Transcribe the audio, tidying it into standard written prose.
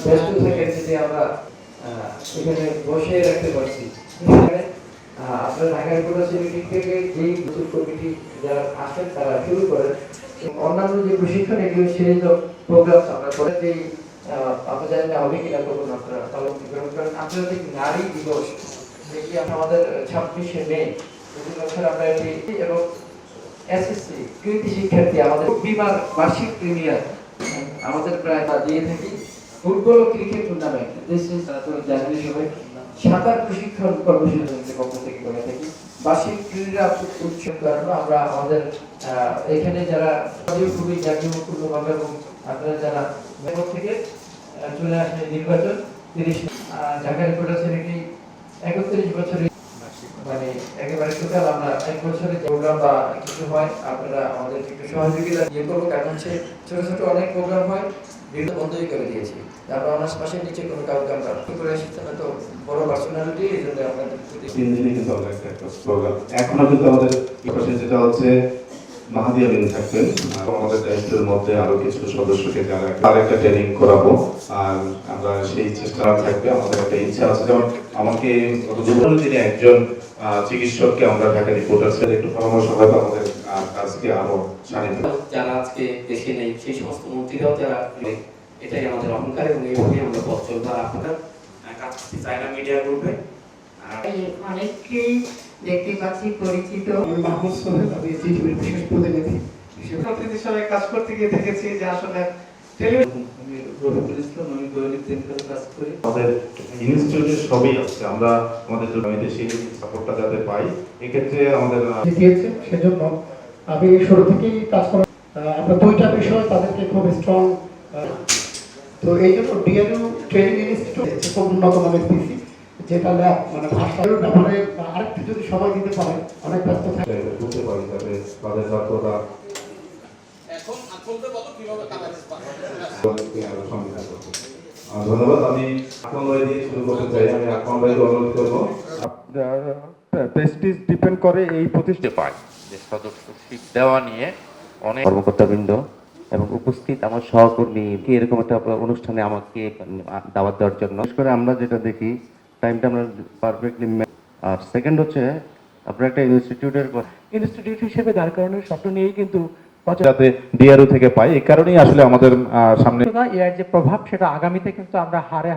ব্যস্ত থাকেন যদি আমরা এখানে বসে রাখতে পারছি। আপনার ঢাকা ইউনিভার্সিটি থেকে যেই নতুন কমিটি যারা আসেন তারা শুরু করেন অন্যান্য যে প্রশিক্ষণ এগুলো সিরিজ অফ প্রোগ্রাম আমরা করে যে আপনি জানেন না হবে কিনা করুন আপনারা পালন গ্রহণ করেন। আন্তর্জাতিক নারী দিবস যেটি আমাদের 26শে মে প্রতি বছর আমরা এটি এবং এসএসসি কৃতি শিক্ষার্থী আমাদের বিমার বার্ষিক প্রিমিয়ার আমাদের প্রায় দিয়ে থাকি। ফুটবল ও ক্রিকেট টুর্নামেন্ট জানেন সবাই সাঁতার প্রশিক্ষণ কর্মসূচির পক্ষ থেকে করে থাকি। বার্ষিক ক্রীড়া উৎসব কারণে আমরা আমাদের এখানে যারা খুবই জাঁকজমকপূর্ণভাবে এবং আপনারা যারা থেকে চলে আসে নির্বাচন 30 ঢাকা রিপোর্টার্সের একটি 31 বছরের মানে একেবারে টোটাল আমরা 1 বছরের প্রোগ্রাম বা কিছু হয় আপনারা আমাদের একটু সহযোগিতা দিয়ে করবো। কারণ হচ্ছে ছোট ছোট অনেক প্রোগ্রাম হয় বিভিন্ন বন্ধই করে দিয়েছি। তারপর আমার পাশের নিচে কোনো কাউকে আমরা করে এসেছি না তো বড় পার্সোনালিটি এই জন্য আপনাদের 3 দিনই কিন্তু আমরা একটা প্রোগ্রাম এখনো কিন্তু আমাদের পাশে যেটা হচ্ছে মাহাদি আমিন থাকবেন আমাদের দায়িত্বের মধ্যে আরো কিছু সদস্যকে যারা তার একটা ট্রেনিং করাবো আর আমরা সেই চেষ্টা থাকবে। আমাদের একটা ইচ্ছা আছে যেমন আমাকে তিনি একজন চিকিৎসককে আমরা ঢাকা রিপোর্টার্সের একটু পরামর্শ হয়তো আমাদের কাজকে আরো যারা আজকে দেশে নেই সেই সমস্ত মন্ত্রীরাও যারা এটাই আমাদের অহংকার এবং এইভাবেই আমরা পথ চলবো। আর আপনারা কাজ করতে চায়না মিডিয়া গ্রুপে অনেককেই দেখতে পাচ্ছি পরিচিত। মাহমুদ সোহেল আমি জিটিভির বিশেষ প্রতিনিধি হিসেবে কাজ করতে গিয়ে দেখেছি যে আসলে আমাদের ইনস্টিটিউটে সবই আছে আমরা আমাদের সেই সাপোর্টটা যাতে পাই এক্ষেত্রে আমাদের দিয়েছে সেজন্য আমি শুরু থেকেই কাজ করা আমরা 2টা বিষয় তাদেরকে খুব স্ট্রং তো এই জন্য ডিআরইউ ট্রেনিং ইনস্টিটিউট খুব উন্নত মানের পিসি যেটা ল্যাব মানে ভাষার ব্যাপারে আরেকটু যদি সময় দিতে পারে অনেক ব্যস্ত থাকে বুঝতে পারি যাতে তাদের দক্ষতা এখন আপনাদের বলো কিভাবে কাজ ধন্যবাদ। আমি আকমল ভাই দিয়ে শুরু করতে চাই। আমি আকমল ভাইকে অনুরোধ করবো। প্রেস্টিজ ডিপেন্ড করে এই প্রতিষ্ঠানে পায় যে সদস্যশিপ দেওয়া নিয়ে অনেক কর্মকর্তাবৃন্দ এবং উপস্থিত আমার সহকর্মী এরকম একটা অনুষ্ঠানে আমাকে দাওয়াত দেওয়ার জন্য করে আমরা যেটা দেখি টাইমটা আমরা পারফেক্টলি আর সেকেন্ড হচ্ছে আপনার একটা ইনস্টিটিউট হিসেবে দাঁড় করানোর স্বপ্ন নিয়েই কিন্তু যাতে ডিআরইউ থেকে পাই এই কারণেই আসলে আমাদের সামনে এর যে প্রভাব সেটা আগামীতে কিন্তু আমরা হারে